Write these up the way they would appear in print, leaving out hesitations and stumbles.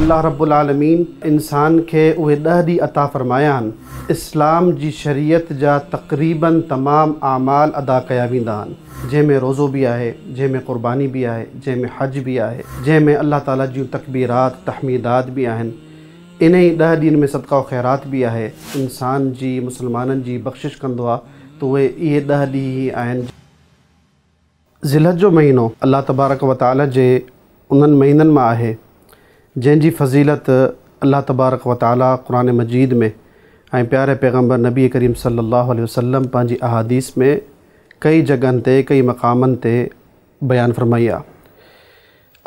अल्लाह रब्बुल आलमीन इंसान के उहे 10 ॾींहं अता फ़रमाया आहिनि। इस्लाम जी शरीयत जा तक़रीबन तमाम आमाल अदा कया वेंदा आहिनि, जंहिंमें रोज़ो भी आहे, जंहिंमें क़ुरबानी भी आहे, जंहिंमें हज भी आहे, जंहिंमें अल्लाह ताला जूं तकबीरात तहमीदात भी आहिनि। इन ई 10 ॾींहनि में सदका व ख़ैरात भी आहे। इंसान जी मुसलमाननि जी बख़्शिश कंदो आहे त उहे इहे 10 ॾींहं ई आहिनि। ज़िलहज जो महीनो अल्लाह तबारक व तआला जे उन्हनि महीननि मां आहे जंहिंजी फ़ज़ीलत अल्लाह तबारक व तआला क़ुरान मजीद में ऐं प्यारे पैगम्बर नबी करीम सल्लल्लाहु अलैहि वसल्लम पंहिंजी अहादीस में कई जगहनि ते कई मक़ामनि ते बयानु फ़रमाई आहे।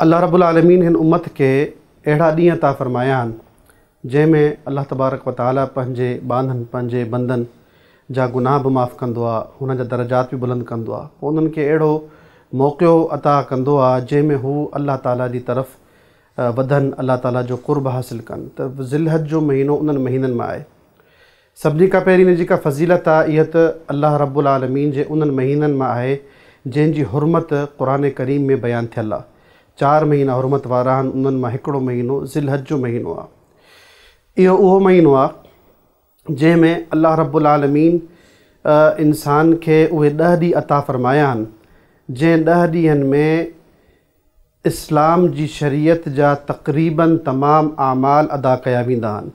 अल्लाह रब्बुल आलमीन हिन उम्मत खे अहिड़ा ॾींहं अता फ़रमाया आहिनि जंहिंमें अल्लाह तबारक व तआला पंहिंजे बांदनि पंहिंजे बंदनि जा गुनाह बि माफ़ कंदो आहे, हुन जा दर्जात बि बुलंद कंदो आहे। पोइ उन्हनि खे अहिड़ो मौक़ो अता कंदो आहे जंहिंमें हू अल्लाह ताला जी तरफ़ वधनि, अल्लाह ताला जो क़ुर्ब हासिल कनि। त ज़िलहज जो महीनो उन्हनि महीननि मां आहे। सभिनी खां पहिरीं इन जी का फ़ज़ीलत आहे इहा त अल्लाह रब्बुल आलमीन जे उन्हनि महीननि मां आहे जंहिंजी हुरमत क़ुरान करीम में बयानु थियल आहे। 4 महीना हुरमत वारा आहिनि, उन्हनि मां हिकिड़ो महीनो ज़िलहज जो महीनो आहे। इहो उहो महीनो आहे जंहिंमें अल्लाह रब्बुल आलमीन इंसान खे उहे 10 ॾींहं अता फ़रमाया आहिनि, जंहिं 10 ॾींहनि में इस्लाम जी शरीयत जा तक़रीबन तमाम आमाल अदा कया वेंदा आहिनि।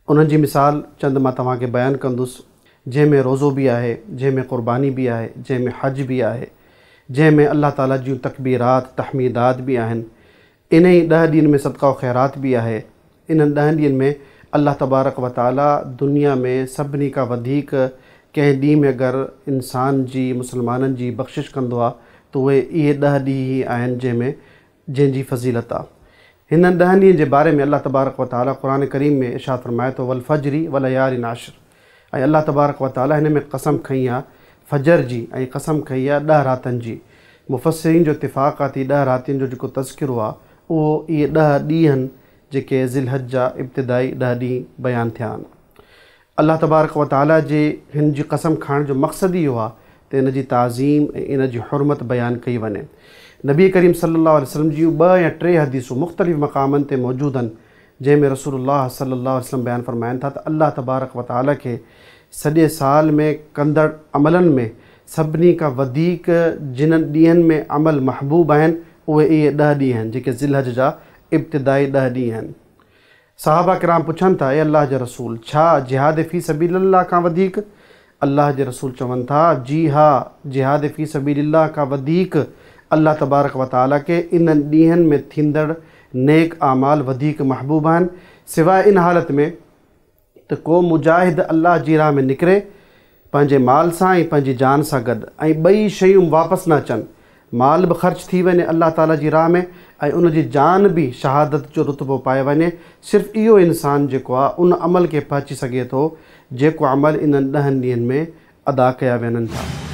उन्हनि जी मिसाल चंद मां तव्हांखे बयानु कंदुसि, जंहिंमें रोज़ो भी आहे, जंहिंमें क़ुरबानी भी आहे, जंहिंमें हज भी आहे, जंहिंमें अल्लाह ताला जूं तकबीरात तहमीदात भी आहिनि। इन ई 10 ॾींहनि में सदका व ख़ैरात भी आहे। इन्हनि 10 ॾींहनि में अल्लाह तबारक व तआला दुनिया में सभिनी खां वधीक कंहिं ॾींहं में अगरि इंसान जी मुसलमाननि जी बख़्शिश कंदो आहे त उहे इहे 10 ॾींहं ई आहिनि जंहिंजी फ़ज़ीलत आहे। हिननि 10 ॾींहनि जे बारे में अल्लाह तबारक व तआला क़ुरान करीम में इरशाद फ़रमाए थो वल फ़ज्रि व लयालिन आशिर। ऐं अल्लाह तबारक व तआला हिन में कसम खई आहे फ़जर जी ऐं कसम खई आहे 10 रातनि जी। मुफ़स्सिरीन जो इत्तिफ़ाक़ आहे 10 रातियुनि जो जेको तज़किरो आहे उहो इहे 10 ॾींहनि जेके ज़िलहज जा इब्तिदाई 10 ॾींहं बयानु थिया आहिनि। अल्लाह तबारक व तआला जे हिन जी कसम खाइण जो मक़सदु इहो आहे त इन जी ताज़ीम ऐं इन जी हुरमत बयानु कई वञे। नबी करीम सल्लल्लाहु अलैहि वसल्लम जूं 2 या 3 हदीसूं मुख़्तलिफ़ मक़ामनि ते मौजूदु आहिनि, जंहिंमें रसूलुल्लाह सल्लल्लाहु अलैहि वसल्लम बयानु फ़रमाइनि था त अल्लाह तबारक व तआला खे सॼे साल में कंदड़ अमलनि में सभिनी खां वधीक जिन्हनि ॾींहनि में अमल महबूब आहिनि उहे इहे 10 ॾींहं आहिनि जेके ज़िलहज जा इब्तिदाई 10 ॾींहं आहिनि। सहाबा किराम पुछनि था ए अल्लाह जे रसूल, छा जिहाद फ़ी सबीलिल्लाह खां वधीक? अल्लाह जे रसूल चवनि था जी हा, जिहाद फ़ी सबीलिल्लाह खां वधीक अल्लाह तबारक व तआला के इन्हनि ॾींहनि में थींदड़ नेक आमाल वधीक महबूब आहिनि, सिवाइ इन हालत में त को मुजाहिद अल्लाह जी राह में निकिरे पंहिंजे माल सां ऐं पंहिंजी जान सां गॾु, ऐं ॿई शयूं वापसि न अचनि। माल बि ख़र्च थी वञे अल्लाह ताला जी राह में ऐं उन जी जान बि शहादत जो रुतबो पाए वञे। सिर्फ़ु इहो इंसान जेको आहे उन अमल खे पहुची सघे थो जेको अमल इन्हनि 10 ॾींहनि में अदा कया वञनि था।